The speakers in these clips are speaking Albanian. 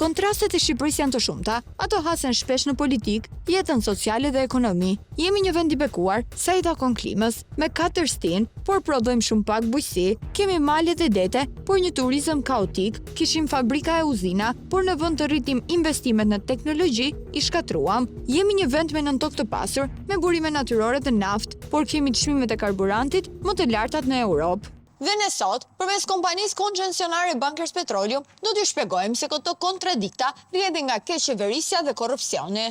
Kontrastet e Shqipërisë janë të shumta, ato hasen shpesh në politik, jetën sociale dhe ekonomi. Jemi një vend i bekuar sa i takon klimës, me 4 stinë, por prodhojmë shumë pak bujqësi, kemi male dhe dete, por një turizëm kaotik, kishim fabrika e uzina, por në vend të rritim investimet në teknologji, i shkatruam. Jemi një vend me nën tokë të pasur, me burime natyrore dhe naftë, por kemi çmimet e karburantit më të lartat në Europë. Dhe ne sot, përmes kompanisë koncesionare Bankers Petroleum, do t'ju shpjegojmë se këto kontradikta rrjedhin nga keqeverisja dhe korrupsioni.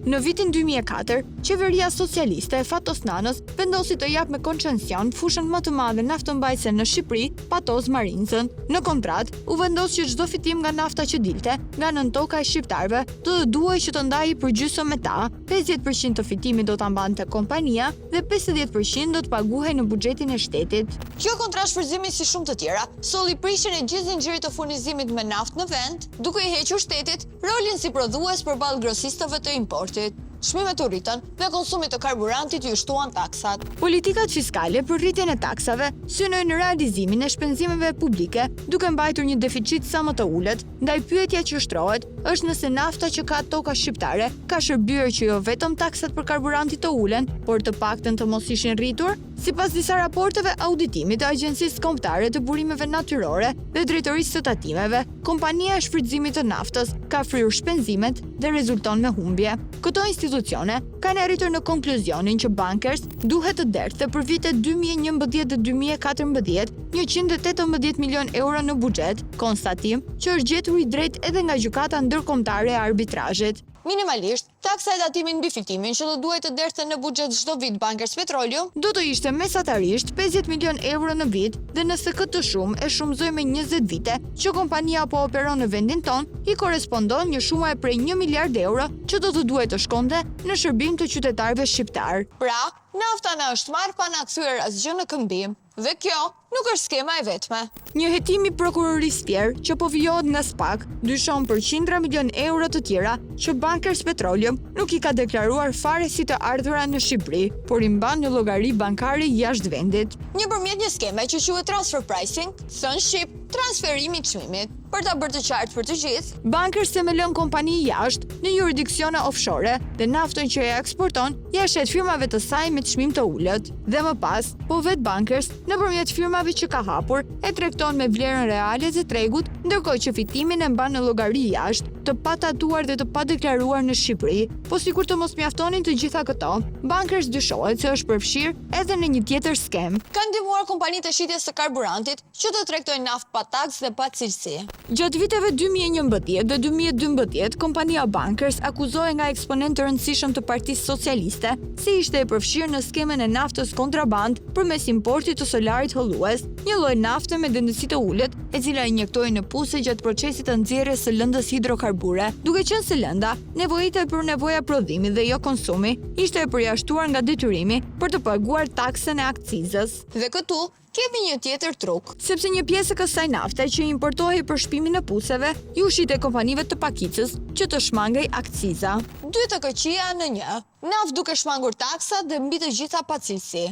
Në vitin 2004, qeveria socialiste e Fatos Nanës vendosi të japë me koncesion fushën më të madhe naftëmbajtëse në Shqipëri, Patos Marinsën. Në kontratë, u vendos që çdo fitim nga nafta që dilte nga nën toka e shqiptarëve do të duhej që të ndahej përgjysmë me ta, 50% të fitimit do ta mbante kompania dhe 50% do të paguhej në buxhetin e shtetit. Kjo kontrashfrytëzimi si shumë të tjera, solli prishjen e gjithë zinxhirit të furnizimit me naftë në vend, duke i hequr shtetit rolin si prodhues përballë grosistëve të importit. Çmimet u rritën dhe konsumi të karburantit ju shtuan taksat. Politikat fiskale për rritjen e taksave synojnë realizimin e shpenzimeve publike, duke mbajtur një deficit sa më të ulët. Ndaj pyetja që shtrohet është nëse nafta që ka toka shqiptare ka shërbyer që jo vetëm taksat për karburantit të ulen, por të paktën të mos ishin rritur. Sipas disa raporteve auditimit të Agjencisë Kombëtare të Burimeve Natyrore dhe Drejtorisë së Tatimeve, kompania e shfrytëzimit të naftës ka fryrë shpenzimet dhe rezulton me humbje. Këto institucione kanë arritur në konkluzionin që Bankers duhet të dertë për vitet 2011 dhe 2014 118 milion euro në buxhet, konstatim që është gjetur i drejtë edhe nga gjykata ndërkombëtare e arbitrazhit. Minimalisht, taksa e datimin mbi fitimin që do duhet të derte në buxhet çdo vit Bankers Petroleum do të ishte mesatarisht 50 milion euro në vit dhe nëse këtë shumë e shumëzoj me 20 vite që kompania po operon në vendin ton, i korespondon një shumë e prej 1 miliard euro që do të duhet të shkonte në shërbim të qytetarëve shqiptar. Pra, nafta na është marrë pa na kthyer asgjë në këmbim. Dhe kjo nuk është skema e vetme. Një hetim i prokurorisë tjerë që po vijohet nga SPAK dyshon për qindra milion euro të tjera që Bankers Petroleum nuk i ka deklaruar fare si të ardhura në Shqipëri, por i mban në llogari bankare jashtë vendit. Nëpërmjet një skeme që quhet transfer pricing, thënë shqip, transferimi i çmimit. Për ta bërë të qartë për të gjithë, Bankers themelon kompani jashtë në jurisdiksione offshore dhe naftën që e eksporton ja shet firmave të saj me çmim të ulët. Dhe më pas, po vet Bankers nëpërmjet firmave që ka hapur e tregton me vlerën reale të tregut, ndërkohë që fitimin e mban në llogari jashtë, të patatuar dhe të padeklaruar në Shqipëri. Po sikur të mos mjaftonin të gjitha këto, Bankers dyshohet se është përfshirë edhe në një tjetër skem. Kanë ndihmuar kompanitë e shitjes së karburantit që të tregtojnë naftë pa taksë dhe pa cilësi. Gjatë viteve 2011 dhe 2012, kompania Bankers akuzohej nga eksponent të rëndësishëm të Partisë Socialiste se ishte e përfshirë në skemën e naftës kontraband përmes importit të solarit hollues, një lloj nafte me dëndësi të ulët, e cila injektohej në puse gjatë procesit të nxjerrjes së lëndës hidrokarbure. Duke qenë se lënda nevojitej për nevoja prodhimi dhe jo konsumi, ishte e përjashtuar nga detyrimi për të paguar taksën e akcizës. Dhe këtu kemi një tjetër truk. Sepse një pjesë e kësaj nafte që importohej për shpimin e puseve, ju shitej kompanive të pakicës që të shmangej akciza. 2 të këqija në 1. Naftë duke shmangur taksa dhe mbi të gjitha pa cilësi.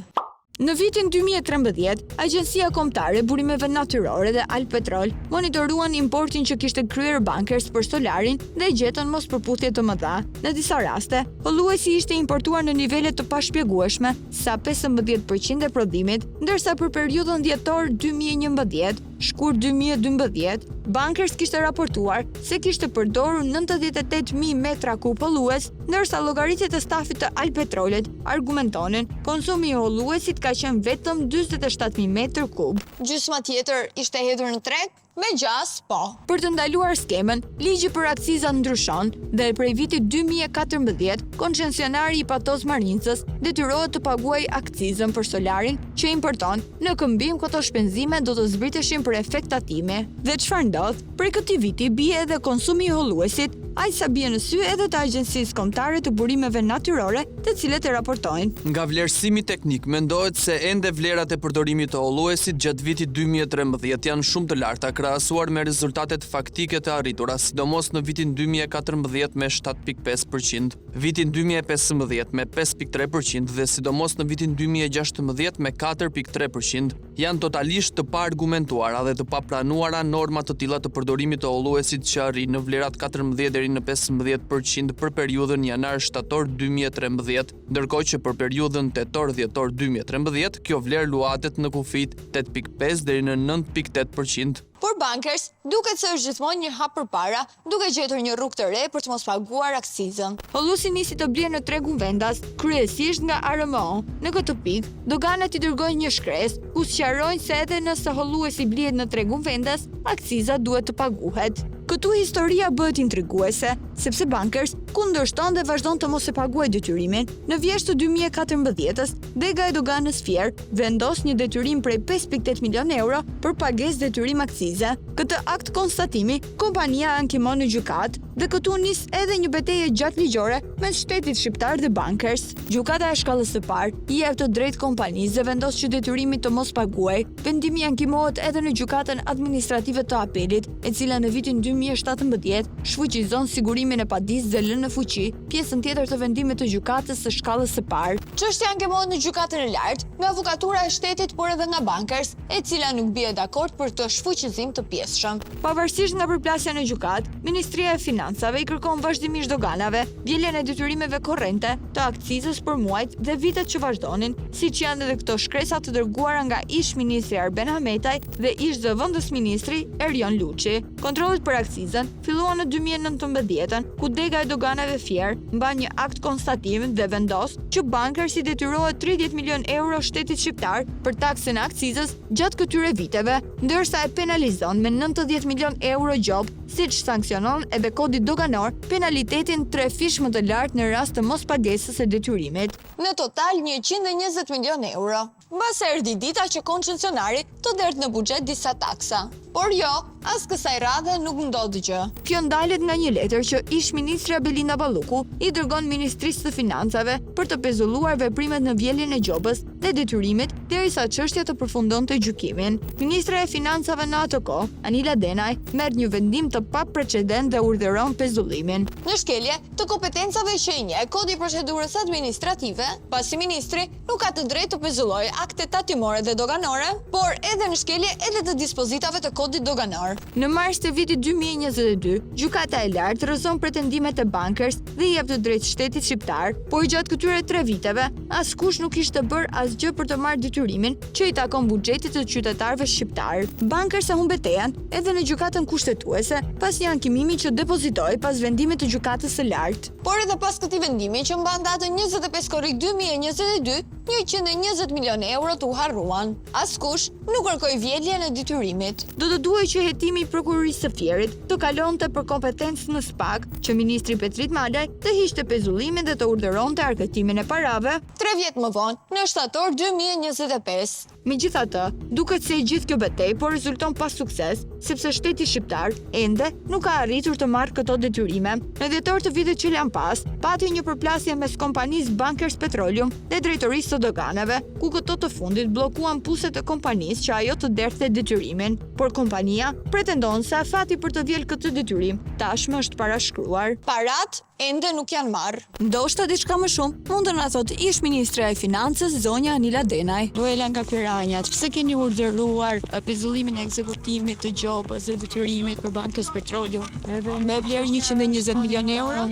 Në vitin 2013, Agjencia Kombëtare e Burimeve Natyrore dhe Alpetrol monitoruan importin që kishte kryer Bankers për solarin dhe gjetën mospërputhje të mëdha. Në disa raste, holluesi ishte importuar në nivele të pashpjegueshme, sa 15% e prodhimit, ndërsa për periudhën dhjetor 2011, shkurt 2012, Bankers kishte raportuar se kishte përdorur 98.000 metra kub hollues, ndërsa llogaritjet e stafit të Alpetrolit argumentonin konsumi i holluesit ka qenë vetëm 47.000 metër kub. Gjysma tjetër ishte hedhur në treg? Me gjas, po. Për të ndaluar skemën, ligji për akcizat ndryshon dhe prej vitit 2014, koncesionari i Patos Marinsës detyrohet të paguajë akcizën për solarin që importon. Në këmbim këto shpenzime do të zbriteshin për efekt tatimi. Dhe çfarë ndodh? Prej këtij viti bie edhe konsumi i holluesit aq sa bie në sy edhe të Agjencisë Kombëtare të Burimeve Natyrore, të cilët e raportojnë. Nga vlerësimi teknik, mendohet se ende vlerat e përdorimit të olluesit gjatë vitit 2013 janë shumë të larta krahasuar me rezultatet faktike të arritura, sidomos në vitin 2014 me 7.5%, vitin 2015 me 5.3% dhe sidomos në vitin 2016 me 4.3%. Janë totalisht të paargumentuara dhe të papranuara norma të tilla të përdorimit të olluesit që arrin në vlerat 14 deri në 15% për periudhën janar-shtator 2013, ndërkohë që për periudhën tetor-dhjetor 2013 kjo vlerë luatet në kufit 8.5 deri në 9.8%. Por bankers, duket se është gjithmonë një hap përpara, duke gjetur një rrugë të re për të mos paguar aksizën. Olluesi nisi të bliej në tregun vendas, kryesisht nga ARMO. Në këtë pikë, doganat i dërgojnë një shkresë ku sqarojnë se edhe nëse olluesi blihet në tregun vendas, akciza duhet të paguhet. Këtu historia bëhet intriguese, sepse bankers kundërshton dhe vazhdon të mos e paguajë detyrimin. Në vjesht të 2014-s, Dega e Doganës Fier vendos një detyrim prej 5.8 milion euro për pagesë detyrim akcize. Këtë akt konstatimi, kompania ankimon në gjykatë dhe këtu nis edhe një betejë gjatë ligjore mes shtetit shqiptar dhe bankers. Gjykata e shkallës së parë i jep të drejtë kompanisë dhe vendos që detyrimi të mos paguajë. Vendimi ankimohet edhe në gjykatën administrative të apelit, e cila në vitin 2017 shfuqizon sigurimin e padisë dhe lënë në fuqi pjesën tjetër të vendimit të gjykatës së shkallës së parë. Çështja ankimohet në gjykatën e lartë nga avokatura e shtetit, por edhe nga bankers, e cila nuk bie dakord për të shfuqizim të pjesëshëm. Pavarësisht nga përplasja në gjykatë, Ministria e Financave i kërkon vazhdimisht doganave bjeljen e detyrimeve korrente të akcizës për muajt dhe vitet që vazhdonin, siç janë edhe këto shkresa të dërguara nga ish ministri Arben Hametaj dhe ish zëvendës ministri Erjon Luçi. Kontrollet për akcizën filluan në 2019, ku Dega e Doganave Fier mban një akt konstatim dhe vendos që bankers i detyrohet 30 milion euro shtetit shqiptar për taksën e akcizës gjatë këtyre viteve, ndërsa e penalizon me 90 milion euro gjop, siç sanksionon edhe kodi doganor penalitetin 3 fish më të lartë në rast të mospagesës së detyrimit. Në total 120 milion euro. Mbas erdhi dita që koncesionari të derdh në buxhet disa taksa. Por jo, as kësaj radhe nuk ndodhi gjë. Kjo ndalet nga një letër që ish ministra Belinda Balluku i dërgon Ministrisë të Financave për të pezulluar veprimet në vjeljen e gjobës dhe detyrimit derisa çështja të përfundonte gjykimin. Ministra e Financave në atë kohë, Anila Denaj, merr një vendim të paprecedent dhe urdhëron pezullimin. Në shkelje të kompetencave që i njeh Kodi i Procedurës Administrative, pasi ministri nuk ka të drejtë të pezullojë akte tatimore dhe doganore, por edhe në shkelje edhe të dispozitave të kodit doganor. Në mars të vitit 2022, gjykata e lartë rrëzon pretendimet e bankers dhe i jep të drejtë shtetit shqiptar, por gjatë këtyre 3 viteve, askush nuk kishte bërë asgjë për të marrë detyrimin që i takon buxhetit të qytetarëve shqiptar. Bankers humb betejën edhe në gjykatën kushtetuese pas një ankimimi që depozitoi pas vendimit të gjykatës së lartë. Por edhe pas këtij vendimi që mban datën 25 korrik 2022, 120 milion euro të u harruan. Askush nuk kërkoi vjedhjen e detyrimit. Do të duhej që hetimi i prokurorisë së Fierit të kalonte për kompetencë në SPAK, që ministri Petrit Malaj të hiqte pezullimin dhe të urdhëronte arkëtimin e parave 3 vjet më vonë, në shtator 2025. Megjithatë, duket se gjithë kjo betejë po rezulton pa sukses, sepse shteti shqiptar ende nuk ka arritur të marrë këto detyrime. Në dhjetor të vitit që lan pas, pati një përplasje mes kompanisë Bankers Petroleum dhe drejtorisë së doganave, ku këto të fundit bllokuan puset e kompanisë që ajo të derdhte detyrimin, por kompania pretendon se afati për të vjedhur këtë detyrim tashmë është parashkruar. Parat ende nuk janë marrë. Ndoshta diçka më shumë mund të na thotë ish ministra e Financës zonja Anila Denaj. Duela nga piranjat, pse keni urdhëruar pezullimin e ekzekutimit të gjobës dhe detyrimit për Bankës Petroleum? Edhe me vlerë 120 milion euro?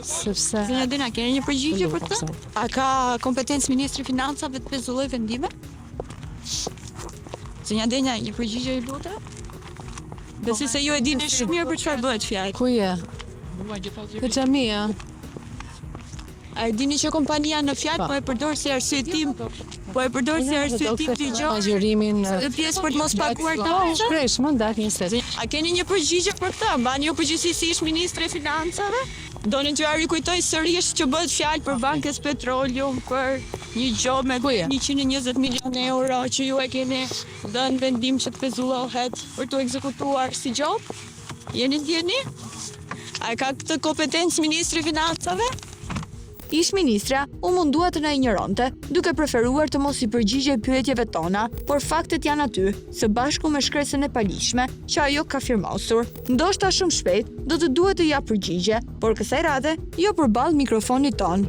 Sepse Zonja Denaj, keni një përgjigje për këtë? A ka kompetencë ministri i Financave të pezullojë vendime? Zonja Denaj, një përgjigje i lutem? Besoj se ju e dini shumë mirë për çfarë bëhet fjalë. ku je? Të xhamia. A e dini që kompania në fjalë po e përdor si arsyetim, të gjë, Agjërimin dhe pjesë për të mos paguar Po, taksat? shpresh, më ndak një set. A keni një përgjigje për këtë? Mbani ju përgjegjësi si ish ministre e Financave? Donin t'ju rikujtoj sërish që bëhet fjalë për Bankës Petroleum, për një gjop me Ku je? 120 milion euro që ju e keni dhënë vendim që të pezullohet për të ekzekutuar si gjop? Jeni ndjeni? A ka këtë kompetencë ministri i financave? Ish ministra u mundua të na injoronte, duke preferuar të mos i përgjigjej pyetjeve tona, por faktet janë aty, së bashku me shkresën e palishme që ajo ka firmosur. Ndoshta shumë shpejt do të duhet të jap përgjigje, por kësaj radhe jo përballë mikrofonit ton.